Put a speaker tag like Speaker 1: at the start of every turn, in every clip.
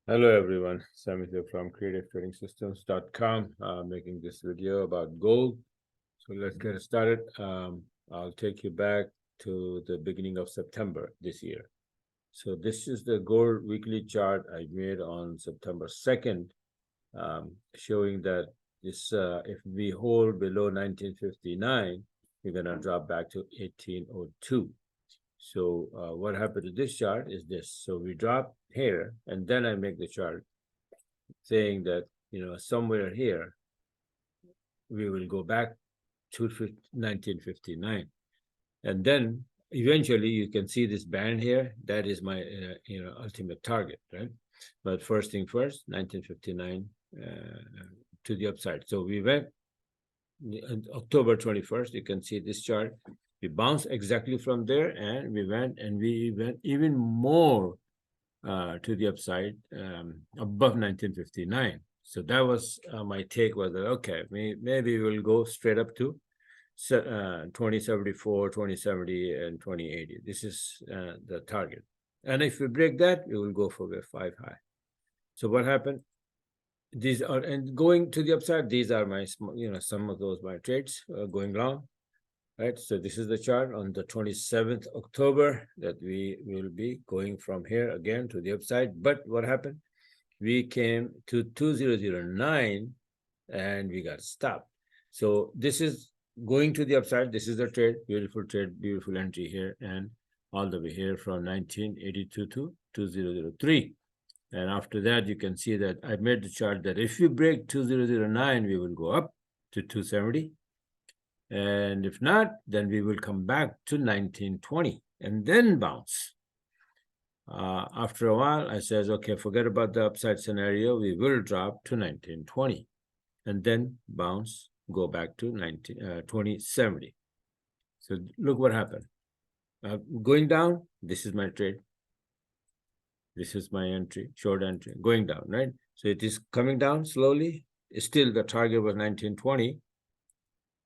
Speaker 1: Hello everyone, Samit here from creativetradingsystems.com, making this video about gold. So let's get started. I'll take you back to the beginning of September this year. So this is the gold weekly chart I made on September 2nd, showing that this if we hold below 1959, we're gonna drop back to 1802. So what happened to this chart is this. So we drop here, and then I make the chart saying that, somewhere here, we will go back to 1959. And then eventually you can see this band here. That is my, ultimate target, right? But first thing first, 1959 to the upside. So we went on October 21st, you can see this chart. We bounced exactly from there, and we went even more to the upside above 1959. So that was my take was that, okay, maybe we'll go straight up to 2074, 2070, and 2080. This is the target. And if we break that, we will go for the 5 high. So what happened? These are, and going to the upside, these are my, some of those my trades going long. Right, so this is the chart on the 27th October that we will be going from here again to the upside. But what happened? We came to 2009 and we got stopped. So this is going to the upside. This is the trade, beautiful entry here, and all the way here from 1982 to 2003. And after that, you can see that I made the chart that if we break 2009, we will go up to 270. And if not, then we will come back to 1920 and then bounce. After a while, I says, okay, forget about the upside scenario. We will drop to 1920 and then bounce, go back to 2070. So look what happened. Going down, this is my trade. This is my entry, short entry, going down, right? So it is coming down slowly. Still, the target was 1920.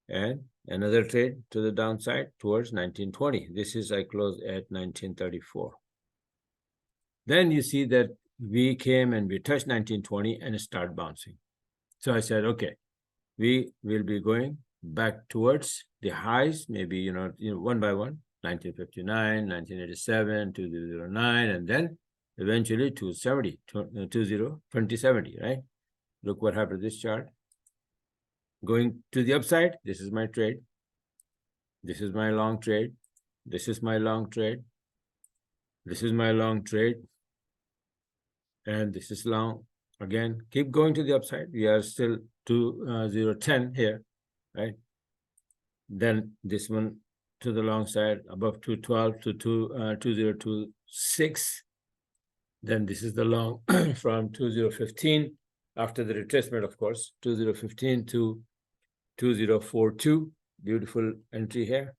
Speaker 1: And another trade to the downside towards 1920. This is I closed at 1934. Then you see that we came and we touched 1920 and start bouncing. So I said, okay, we will be going back towards the highs, maybe, one by one, 1959, 1987, 2009, and then eventually 2070, right? Look what happened to this chart. Going to the upside, this is my trade. This is my long trade. This is my long trade. This is my long trade. And this is long. Again, keep going to the upside. We are still 2010 here, right? Then this one to the long side, above 212 to 2026. Then this is the long from 2015, after the retracement, of course, 2015 to 2042. Beautiful entry here.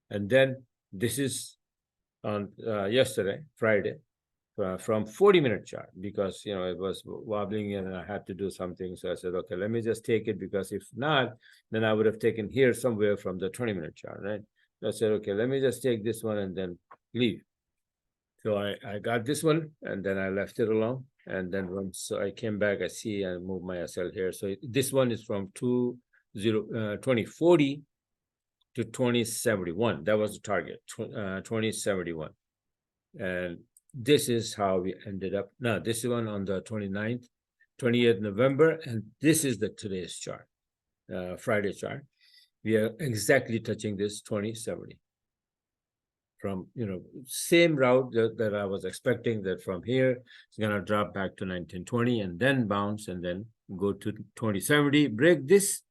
Speaker 1: And then this is on yesterday, Friday, from 40-minute chart, because it was wobbling and I had to do something. So I said, okay, let me just take it, because if not, then I would have taken here somewhere from the 20-minute chart, right? So I said, okay, let me just take this one and then leave. So I got this one and then I left it alone. And then once I came back, I see I moved my SL here. So this one is from 2040 to 2071. That was the target, 2071. And this is how we ended up. Now, this is one on the 29th, 28th November, and this is the today's chart, Friday chart. We are exactly touching this 2070. From, same route that I was expecting, that from here, it's going to drop back to 1920 and then bounce and then go to 2070, break this,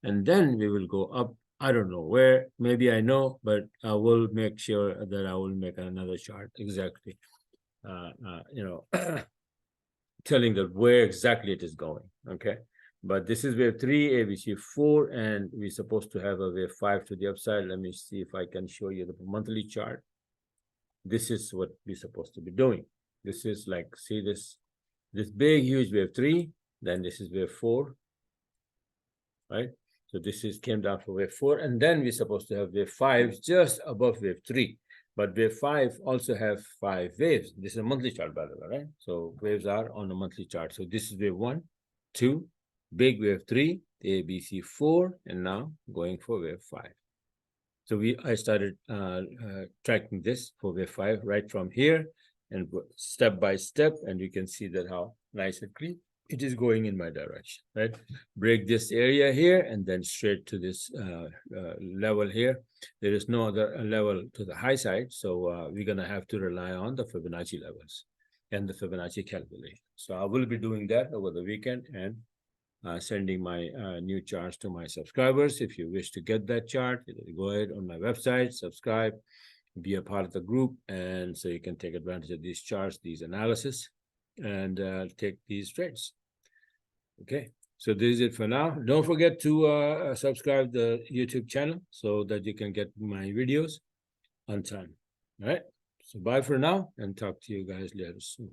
Speaker 1: and then we will go up. I don't know where, maybe I know, but I will make sure that I will make another chart exactly, telling that where exactly it is going, okay? But this is wave 3, ABC 4, and we're supposed to have a wave 5 to the upside. Let me see if I can show you the monthly chart. This is what we're supposed to be doing. This is like, see this big, huge wave 3, then this is wave 4, right? So this came down for wave 4, and then we're supposed to have wave 5 just above wave 3. But wave 5 also have 5 waves. This is a monthly chart, by the way, right? So waves are on a monthly chart. So this is wave 1, 2, big wave 3, A, B, C, 4, and now going for wave 5. So I started tracking this for wave 5 right from here and step by step, and you can see that how nice and clean it is going in my direction, right? Break this area here and then straight to this level here. There is no other level to the high side, so we're gonna have to rely on the Fibonacci levels and the Fibonacci calculation. So I will be doing that over the weekend and sending my new charts to my subscribers. If you wish to get that chart, go ahead on my website, subscribe, be a part of the group, and so you can take advantage of these charts, these analysis, and take these trades. Okay, so this is it for now. Don't forget to subscribe the YouTube channel so that you can get my videos on time. All right, so bye for now, and talk to you guys later soon.